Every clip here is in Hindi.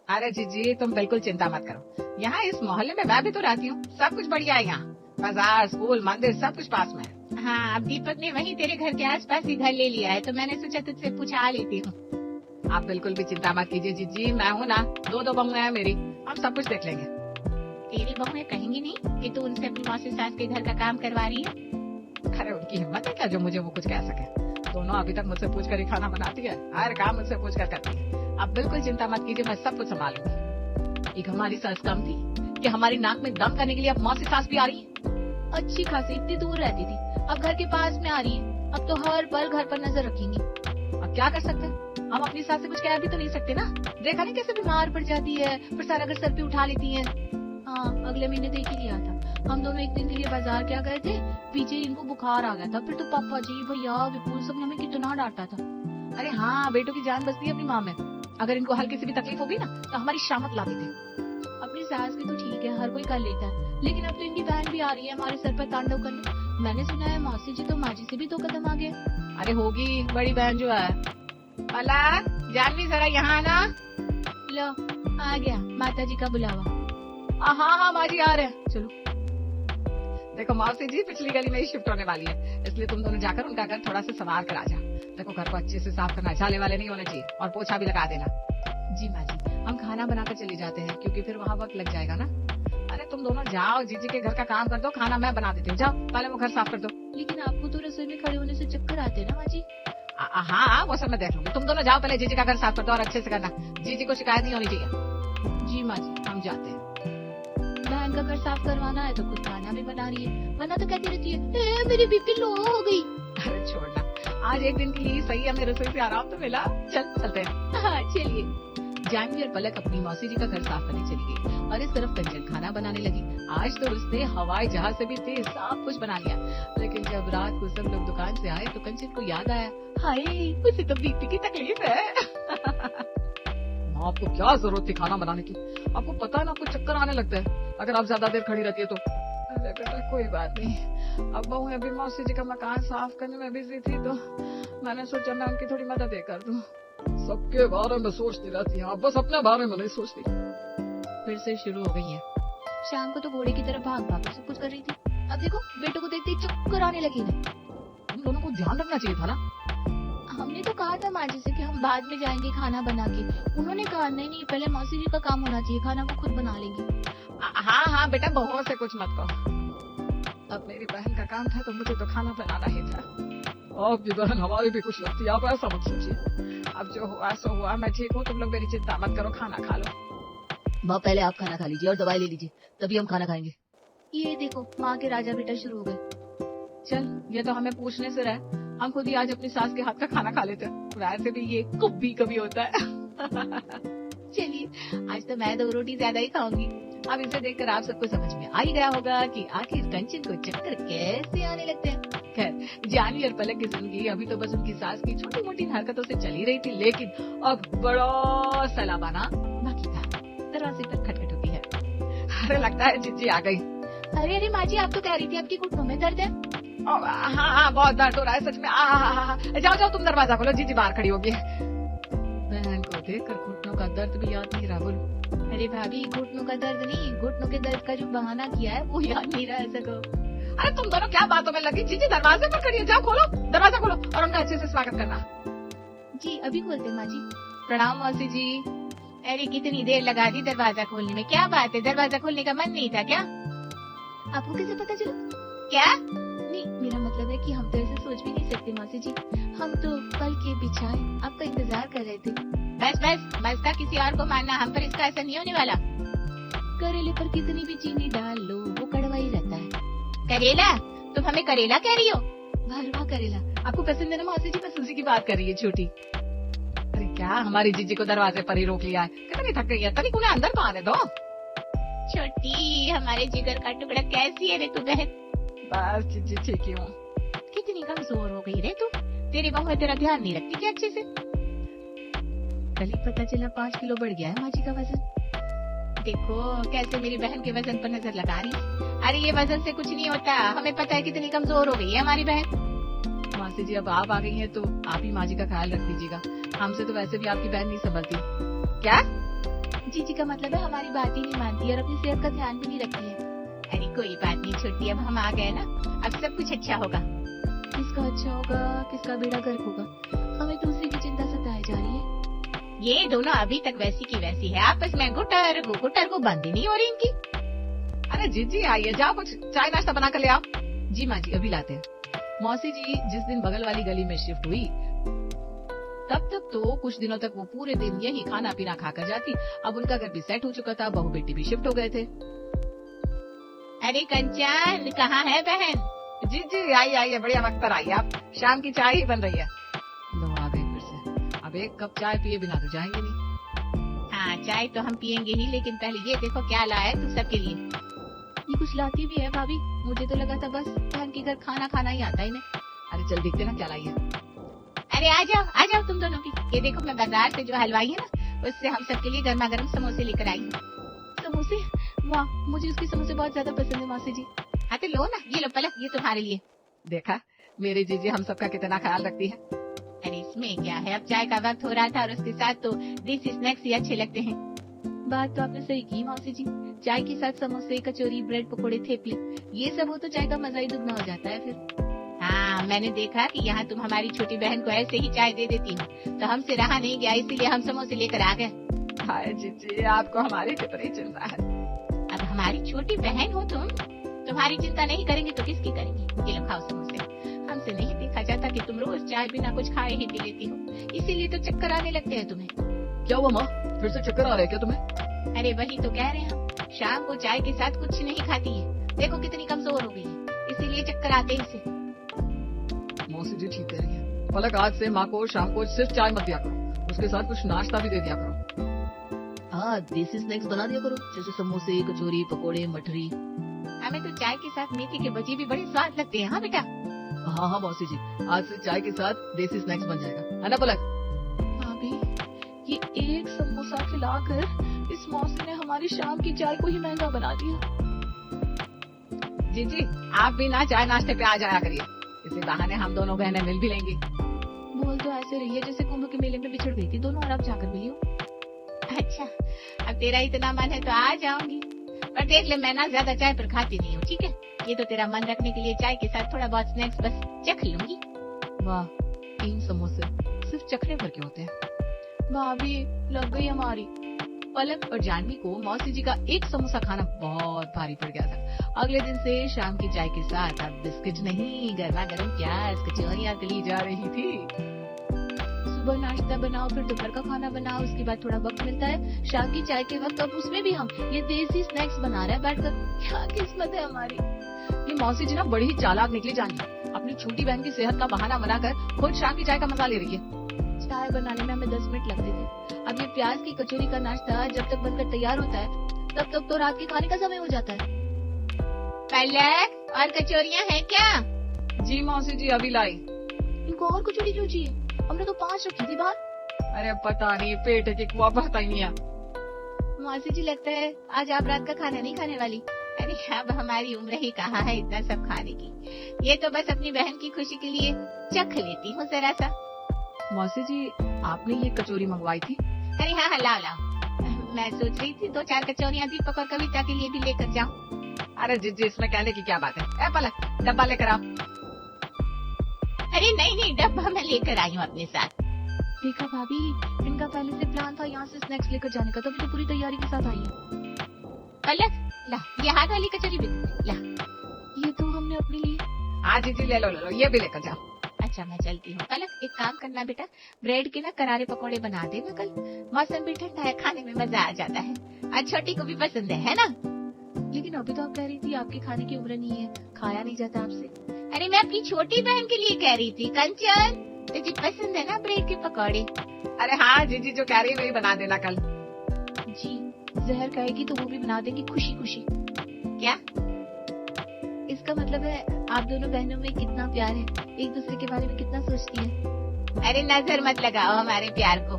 अरे जीजी तुम बिल्कुल चिंता मत करो, यहाँ इस मोहल्ले में मैं भी तो रहती हूँ, सब कुछ बढ़िया है यहाँ। बाजार, स्कूल, मंदिर सब कुछ पास में है। हाँ, अब दीपक ने वहीं तेरे घर के आसपास ही घर ले लिया है, तो मैंने सोचा तुझसे पूछा लेती हूँ। आप बिल्कुल भी चिंता मत कीजिए जीजी, मैं हूँ ना, दो बहुएं हैं मेरी, हम सब कुछ देख लेंगे। तेरी बहुएं कहेंगी नहीं कि तू उनसे अपनी मौसी सास के घर का काम करवा रही है? अरे उनकी हिम्मत है क्या जो मुझे वो कुछ कह सके। दोनों अभी तक मुझसे पूछ कर ही खाना बनाती है, हर काम मुझसे पूछ कर करती है। आप बिल्कुल चिंता मत कीजिए, मैं सब कुछ संभालूंगी। एक हमारी सास कम थी कि हमारी नाक में दम करने के लिए अब मौसी सास भी आ रही है। अच्छी खासी इतनी दूर रहती थी, अब घर के पास में आ रही है। अब तो हर पल घर पर नजर रखेंगी। अब क्या कर सकते हैं, हम अपनी सास से कुछ कह भी तो नहीं सकते ना। देखा नहीं कैसे बीमार पड़ जाती है, फिर सारा घर सर पे उठा लेती है। हाँ, अगले महीने देख ही लिया था। हम दोनों एक दिन के लिए बाजार क्या गए थे, पीछे इनको बुखार आ गया था। फिर तो पापा जी, भैया, विपुल सब ने हमें कितना डांटा था। अरे हाँ, बेटों की जान बचती है अपनी माँ में। अगर इनको हल्की सी भी तकलीफ होगी ना तो हमारी शामत ला देते। अपनी सास की तो ठीक है, हर कोई कर लेता है, लेकिन अब तो इनकी बहन भी आ रही है हमारे सर पर तांडव करने। मैंने सुना है मौसी जी तो माँ जी से भी 2 कदम आगे। अरे होगी बड़ी बहन जो है। भला जानवी जरा यहाँ आना। लो आ गया माता जी का बुलावा। हाँ हाँ माँ जी आ रहे हैं, चलो। देखो मौसी जी पिछली गली में ही शिफ्ट होने वाली है, इसलिए तुम दोनों जाकर उनका घर थोड़ा सा संवार कर आ जा। देखो घर को अच्छे से साफ करना, झाले वाले नहीं होने चाहिए, और पोछा भी लगा देना। जी माँ जी, हम खाना बनाकर चले जाते हैं क्योंकि फिर वहाँ वक्त लग जाएगा ना। अरे तुम दोनों जाओ, जीजी के घर का काम कर दो, खाना मैं बना देती हूँ। जाओ पहले वो घर साफ कर दो। लेकिन आपको तो रसोई में खड़े होने से चक्कर आते हैं ना माँ जी। हाँ वो सब मैं देख लूंगी, तुम दोनों जाओ पहले जीजी का घर साफ कर दो और अच्छे से करना। जीजी को शिकायत नहीं होनी चाहिए। जी माँ जी, हम जाते हैं। बहन का घर साफ करवाना है तो खुद खाना भी बना रही है, वरना तो कहती रहती है मेरी बीपी लो हो गई। अरे छोड़ना, आज एक दिन के लिए सही, हमें रसोई से आराम तो मिला। चलते हैं। हाँ चलिए। जानवी और पलक अपनी मौसी जी का घर साफ करने चली गई और इस तरफ कंचन खाना बनाने लगी। आज तो उसने हवाई जहाज से भी तेज सब कुछ बना लिया, लेकिन जब रात को सब लोग दुकान से आए तो कंचन को याद आया, हाय उसे तो बीपी की तकलीफ है। आपको क्या जरूरत थी खाना बनाने की, आपको पता है ना आपको चक्कर आने लगता है अगर आप ज्यादा देर खड़ी रहती है तो। अरे बेटा कोई बात नहीं, अब बहू अभी मौसी जी का मकान साफ करने में बिजी थी तो मैंने सोचा मैं उनकी थोड़ी मदद कर दूं। सबके बारे में सोचती रहती है आप, बस अपने बारे में नहीं सोचती। फिर से शुरू हो गई है। शाम को तो घोड़े की तरह भाग भाग सब कुछ कर रही थी, अब देखो बेटों को देखते ही चक्कर आने लगी है। तुम दोनों को ध्यान रखना चाहिए था ना। हमने तो कहा था माँ जी से कि हम बाद में जाएंगे खाना बना के, उन्होंने कहा नहीं पहले मौसी जी का काम होना चाहिए, खाना वो खुद बना लेंगी। हाँ बेटा बहुओं से कुछ मत कहो, अब मेरी बहन का काम था तो मुझे तो खाना बनाना ही था। आपकी बहन हमारी भी कुछ लगती है, आप ऐसा मत सोचिए। अब जो हुआ सो हुआ, मैं ठीक हूँ, तुम लोग मेरी चिंता मत करो, खाना खा लो। माँ पहले आप खाना खा लीजिए और दवाई ले लीजिए, तभी हम खाना खाएंगे। ये देखो माँ के राजा बेटा शुरू हो गए। चल ये तो हमें पूछने से रहे, हम खुद ही आज अपनी सास के हाथ का खाना खा लेते हैं। वैसे भी ये कभी होता है। चलिए आज तो मैं 2 रोटी ज्यादा ही खाऊंगी। अब इसे देखकर आप सबको समझ में आ ही गया होगा कि आखिर कंचन को चक्कर कैसे आने लगते हैं। खैर जानवी और पलक की जिंदगी अभी तो बस उनकी सास की छोटी मोटी हरकतों से चली रही थी, लेकिन अब बड़ा सैलाबाना बाकी था। दरवाजे पर खटखट होती है। अरे लगता है जीजी आ गई। अरे माँ जी आप तो कह रही थी आपकी घुटनों में दर्द है। हाँ बहुत दर्द हो रहा है सच में। जाओ तुम दरवाजा खोलो, जीजी बाहर खड़ी होगी। बहन को देखकर घुटनों का दर्द भी याद नहीं रहा। बोलो। अरे भाभी घुटनों का दर्द नहीं, घुटनों के दर्द का जो बहाना किया है वो याद नहीं रहा ऐसा कहो। अरे तुम दोनों क्या बातों में लगी, जीजी दरवाजे पर खड़ी है, जाओ खोलो, दरवाजा खोलो और उनका अच्छे से स्वागत करना। जी अभी खोलते माँ जी। प्रणाम मौसी जी। अरे कितनी देर लगा दी दरवाजा खोलने में, क्या बात है दरवाजा खोलने का मन नहीं था क्या? आपको कैसे पता चला? क्या नहीं, मेरा मतलब है कि हम तो ऐसे सोच भी नहीं सकते मौसी जी, हम तो पल के बिछाए आपका इंतजार कर रहे थे। बस का किसी और को मानना, हम पर इसका असर नहीं होने वाला। करेले पर कितनी भी चीनी डाल लो वो कड़वा ही रहता है। करेला? तुम हमें करेला कह रही हो? भरवा करेला आपको पसंद है ना मौसी जी? मैं सूजी की बात कर रही है, छोटी। अरे क्या हमारी जीजी को दरवाजे पर ही रोक लिया है, कितनी थक गई है, तनिक उन्हें अंदर तो आने दो। छोटी हमारे जिगर का टुकड़ा कैसी है रे तू बहन? बस जीजी ठीक ही हूँ। कितनी कमजोर हो गई रे तू, तेरी बहू तेरा ध्यान नहीं रखती क्या अच्छे से? कल ही पता चला 5 किलो बढ़ गया है माँ जी का वजन। देखो कैसे मेरी बहन के वजन पर नजर लगा रही है। अरे ये वजन से कुछ नहीं होता, हमें पता है कितनी कमजोर हो गई है हमारी बहन। मासी जी अब आप आ गई हैं तो आप ही माँ जी का ख्याल रख दीजिएगा, हमसे तो वैसे भी आपकी बहन नहीं संभलती। क्या जी का मतलब है हमारी बात ही नहीं मानती और अपनी सेहत का ध्यान भी नहीं रखती है। अरे कोई बात नहीं छोटी, अब हम आ गए ना, अब सब कुछ अच्छा होगा। किसका अच्छा होगा, किसका बेड़ा गर्क होगा, हमें दूसरी की चिंता सताई जा रही है। ये दोनों अभी तक वैसी की वैसी है, आपस में गुटर को बंद ही नहीं हो रही इनकी। अरे जीजी आइए, जाओ कुछ चाय नाश्ता बना कर ले आओ। जी माँ जी अभी लाते हैं। मौसी जी जिस दिन बगल वाली गली में शिफ्ट हुई तब तक तो कुछ दिनों तक वो पूरे दिन यही खाना पीना खाकर जाती। अब उनका घर भी सेट हो चुका था, बहू बेटी भी शिफ्ट हो गए थे। अरे कंचन कहाँ है बहन? जी जी आइए, बढ़िया वक्त पर आइए आप। शाम की चाय ही बन रही है। लो आ गए फिर से। अब एक कप चाय पिए बिना तो जाएंगे नहीं। हाँ चाय तो हम पियेंगे ही, लेकिन पहले ये देखो क्या लाया है तू सबके लिए। ये कुछ लाती भी है भाभी, मुझे तो लगा था बस बहन के घर खाना खाना ही आता है इन्हें। अरे चल देखते ना क्या लाई है। अरे आ जाओ तुम दोनों भी। ये देखो मैं बाजार से जो हलवाई है ना, उससे हम सबके लिए गर्मा गर्म समोसे लेकर आई हूँ। समोसे? वाह, मुझे उसके समोसे बहुत ज्यादा पसंद है मौसी जी। हाँ तो लो ना, ये लो पलक, ये तुम्हारे लिए। देखा मेरी जीजी हम सबका कितना ख्याल रखती है। अरे इसमें क्या है, अब चाय का वक्त हो रहा था और उसके साथ तो देसी स्नैक्स ही अच्छे लगते हैं। बात तो आपने सही की मौसी जी, चाय के साथ समोसे, कचौरी, ब्रेड पकोड़े, थेपले, ये सब हो तो चाय का मजा ही दुगना हो जाता है फिर। हाँ मैंने देखा कि यहाँ तुम हमारी छोटी बहन को ऐसे ही चाय दे देती हो, तो हमसे रहा नहीं गया, इसीलिए हम समोसे लेकर आ गए। हाय जीजी आपको हमारी कितनी चिंता है। अब हमारी छोटी बहन हो तुम, तुम्हारी चिंता नहीं करेंगे तो किसकी करेंगे। ये लो खाओ समोसे। हमसे नहीं देखा जाता कि तुम रोज चाय बिना कुछ खाए ही पी लेती हो, इसीलिए तो चक्कर आने लगते हैं तुम्हें। क्या हुआ माँ, फिर से चक्कर आ रहे क्या तुम्हें? अरे वही तो कह रहे हैं हम, शाम को चाय के साथ कुछ नहीं खाती है, देखो कितनी कमजोर हो गई है, इसीलिए चक्कर आते हैं इसे। मौसी जी ठीक कह रही है। पलक आज से माँ को शाम को सिर्फ चाय मत दिया करो, उसके साथ कुछ नाश्ता भी दे दिया करो। हाँ देसी स्नैक्स बना दिया करो, जैसे समोसे, कचौरी, पकोड़े, मठरी। हमें तो चाय के साथ मेथी के भजी भी बड़े स्वाद लगते हैं। हाँ बेटा। हाँ मौसी जी, आज से चाय के साथ देसी स्नैक्स बन जाएगा, है ना पलक? भाभी ये एक समोसा खिलाकर इस मौसी ने हमारी शाम की चाय को ही महंगा बना दिया। जी आप भी ना चाय नाश्ते पे आ जाया करिए, इसी बहाने हम दोनों बहनें मिल भी लेंगी। बोल तो ऐसे रही है जैसे कुंभ के मेले में बिछड़ गई थी दोनों, और अब जाकर मिली हो। अच्छा अब तेरा इतना मन है तो आ जाऊंगी, पर देख ले मैं ना ज्यादा चाय पर खाती नहीं हूँ, ठीक है? ये तो तेरा मन रखने के लिए चाय के साथ थोड़ा बहुत स्नैक्स बस चख लूंगी। वाह 3 समोसे सिर्फ चखने भर के होते हैं। भाभी लग गई हमारी। पलक और जानवी को मौसी जी का एक समोसा खाना बहुत भारी पड़ गया था। अगले दिन से शाम की चाय के साथ अब बिस्किट नहीं, गर्मा गर्म प्याज कचौरियाँ तली जा रही थी। सुबह नाश्ता बनाओ, फिर दोपहर का खाना बनाओ, उसके बाद थोड़ा वक्त मिलता है शाम की चाय के वक्त, अब उसमें भी हम ये देसी स्नैक्स बना रहे हैं बैठकर। क्या किस्मत है हमारी। ये मौसी जी ना बड़ी ही चालाक निकली जानी, अपनी छोटी बहन की सेहत का बहाना बनाकर खुद शाम की चाय का मजा ले रही है। चाय बनाने में हमें 10 मिनट लगते थे, अब ये प्याज की कचौरी का नाश्ता जब तक बनकर तैयार होता है तब तक तो रात के खाने का समय हो जाता है। पलक और कचौरियाँ हैं क्या? जी मौसी जी अभी लाई। इनको और कचौरी क्यों चाहिए? हमने तो 5 रखी थी बाहर। अरे पता नहीं पेट की कुआ बहता ही नहीं है। मौसी जी लगता है आज आप रात का खाना नहीं खाने वाली। अरे अब हमारी उम्र ही कहाँ है इतना सब खाने की, ये तो बस अपनी बहन की खुशी के लिए चख लेती हूँ जरा सा। मौसी जी आपने ये कचौरी मंगवाई थी? अरे हाँ लाओ, मैं सोच रही थी 2-4 कचौरियाँ दीपक और कविता के लिए भी लेकर जाऊँ। अरे जी इसमें कहने की क्या बात है। पलक डब्बा लेकर आओ। अरे नहीं डब्बा मैं लेकर आई हूँ अपने साथ। देखा भाभी, इनका पहले से प्लान था यहाँ से स्नैक्स लेकर जाने का, तभी तो पूरी तैयारी के साथ आई है। पलक ला ये हाथ वाली कचौरी भी ला, ये तो हमने अपने लिए। हाँ जी ले लो ये भी लेकर जाओ। अच्छा मैं चलती हूँ। पलक एक काम करना बेटा, ब्रेड के ना करारे पकौड़े बना देना, कल मौसम भी ठंडा है, खाने में मजा आ जाता है, आज छोटी को भी पसंद है ना? लेकिन अभी तो आप कह रही थी आपके खाने की उम्र नहीं है, खाया नहीं जाता आपसे। अरे मैं अपनी छोटी बहन के लिए कह रही थी कंचन, तुझे पसंद है ना ब्रेड के पकौड़े? अरे हाँ जी जो कह रही है वही बना देना कल। जी जहर कहेगी तो वो भी बना देंगी खुशी खुशी। क्या इसका मतलब है आप दोनों बहनों में कितना प्यार है, एक दूसरे के बारे में कितना सोचती है। अरे नजर मत लगाओ हमारे प्यार को।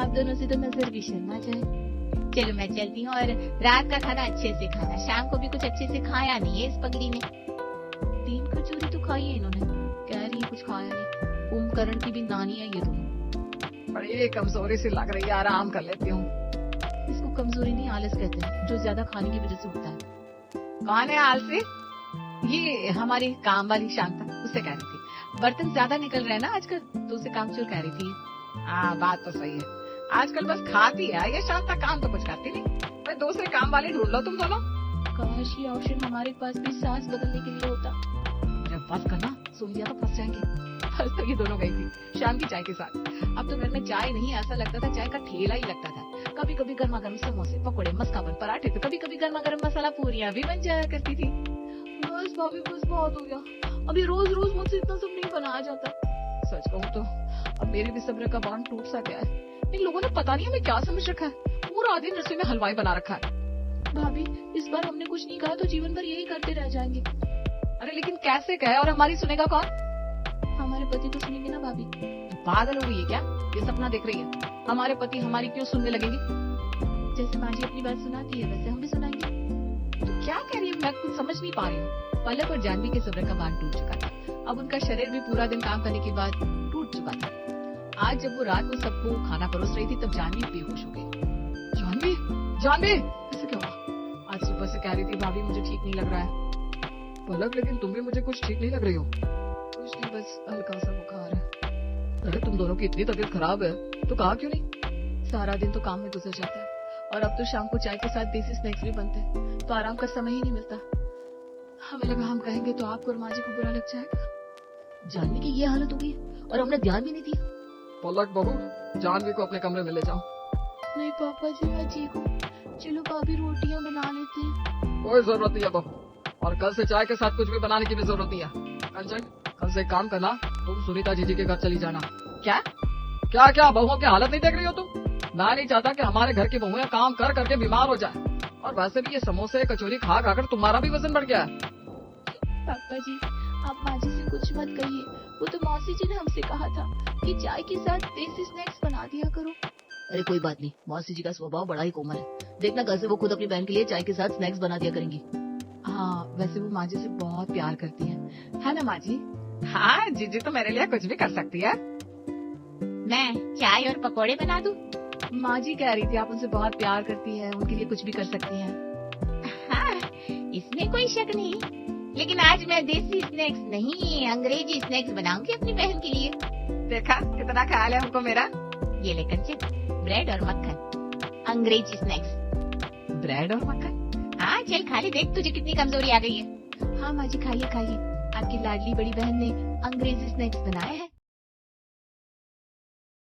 आप दोनों से तो नजर भी शर्मा जाए। चलो मैं चलती हूँ, और रात का खाना अच्छे से खाना, शाम को भी कुछ अच्छे से खाया नहीं है इस पगली ने। 3 कचौरी तो खाई है इन्होंने, कह रही है कुछ खाया नहीं। कुंभकर्ण की भी नानी है ये तो। बड़ी कमजोरी सी लग रही है, आराम कर लेती हूँ। इस कमजोरी नहीं, आलस कहते हैं, जो ज्यादा खाने की वजह से होता है। कौन है आलसी? ये हमारी काम वाली शांता, उससे कह रही थी बर्तन ज्यादा निकल रहे हैं ना आजकल, तो उसे कामचोर कह रही थी। हाँ बात तो सही है, आजकल बस खाती है ये शांता, काम तो कुछ करती नहीं। भाई दूसरे काम वाले ढूंढ लो तुम दोनों। काश ये ऑप्शन हमारे पास भी सास बदलने के लिए होता। अरे बस करना, सोनिया तो फंस जाएंगे। फंस तो ये दोनों गई थी शाम की चाय के साथ। अब तो घर में चाय नहीं, ऐसा लगता था चाय का ठेला ही लगता था। कभी कभी गर्मा गर्म समोसे, पकोड़े, मस्काबन, पराठे, तो कभी कभी गर्मा गर्म मसाला पूरियां भी बन जाया करती थी। बस भाभी बस बहुत हो गया, अभी रोज रोज मुझसे इतना सब नहीं बनाया जाता। सच कहूँ तो अब मेरे भी सब्र का बांध टूट सा गया है। इन लोगों ने पता नहीं हमें क्या समझ रखा है, पूरा दिन रसोई में हलवाई बना रखा है। भाभी इस बार हमने कुछ नहीं कहा तो जीवन भर यही करते रह जाएंगे। अरे लेकिन कैसे कहे, और हमारी सुनेगा कौन? हमारे पति तो सुनेंगे ना भाभी। पागल हो गई है क्या? ये सपना देख रही है? हमारे पति हमारी क्यों सुनने लगेंगे? जैसे माँ जी अपनी बात सुनाती है वैसे हम भी सुनाएंगे। तो क्या कह रही है, मैं कुछ समझ नहीं पा रही हूँ। पलक और जानवी के सब्र का बांध टूट चुका था। अब उनका शरीर भी पूरा दिन काम करने के बाद टूट चुका था। आज जब वो रात को सबको खाना परोस रही थी तब जानवी बेहोश हो गई। जानवी, जानवी, ऐसे क्या हुआ? आज सुबह से कह रही थी भाभी मुझे ठीक नहीं लग रहा है। पलक लेकिन तुम भी मुझे कुछ ठीक नहीं लग रही हो। कुछ नहीं, बस हल्का सा बुखार है। अरे तुम दोनों की इतनी तबीयत खराब है तो कहा क्यों नहीं? सारा दिन तो काम में गुजर जाता है और अब तो शाम को चाय के साथ देसी स्नैक्स भी बनते हैं, तो आराम का समय ही नहीं मिलता। हमें लगा हम कहेंगे तो आपको और माँ जी को बुरा लग जाएगा। जानवी की ये हालत हो गई और हमने ध्यान भी नहीं दिया। पलक बहू, जानवी को अपने कमरे में ले जाओ। नहीं पापा जी मैं ठीक हूँ, चलो भाभी रोटियाँ बना लेते हैं। कोई जरूरत नहीं है बहू, और कल से चाय के साथ कुछ भी बनाने की भी जरूरत नहीं है। कंचन, कल से एक काम करना, तुम सुनीता जीजी के घर चली जाना। क्या क्या क्या बहुओं की हालत नहीं देख रही हो तुम? मैं नहीं चाहता कि हमारे घर की बहुएं काम कर करके बीमार हो जाए। और वैसे भी ये समोसे कचौरी खा खाकर तुम्हारा भी वजन बढ़ गया है। पापा जी आप माँ जी से कुछ मत कहिए, वो तो मौसी जी ने हमसे कहा था कि चाय के साथ देसी स्नैक्स बना दिया करो। अरे कोई बात नहीं, मौसी जी का स्वभाव बड़ा ही कोमल है। देखना कल से वो खुद अपनी बहन के लिए चाय के साथ स्नैक्स बना दिया करेंगी। हाँ वैसे वो माँ जी से बहुत प्यार करती है ना माँ जी? हाँ जीजी तो मेरे लिए कुछ भी कर सकती है। मैं चाय और पकौड़े बना दूं? माँ जी कह रही थी आप उनसे बहुत प्यार करती है, उनके लिए कुछ भी कर सकती हैं। हाँ इसमें कोई शक नहीं, लेकिन आज मैं देसी स्नैक्स नहीं अंग्रेजी स्नैक्स बनाऊंगी अपनी बहन के लिए। देखा कितना ख्याल है हमको मेरा। ये ले कंचन, ब्रेड और मक्खन, अंग्रेजी स्नैक्स। ब्रेड और मक्खन? हाँ चल खा ले, देख तुझे कितनी कमजोरी आ गई है। हाँ माँ जी खाइए खाइए, आपकी लाडली बड़ी बहन ने अंग्रेजी स्नैक्स बनाए हैं।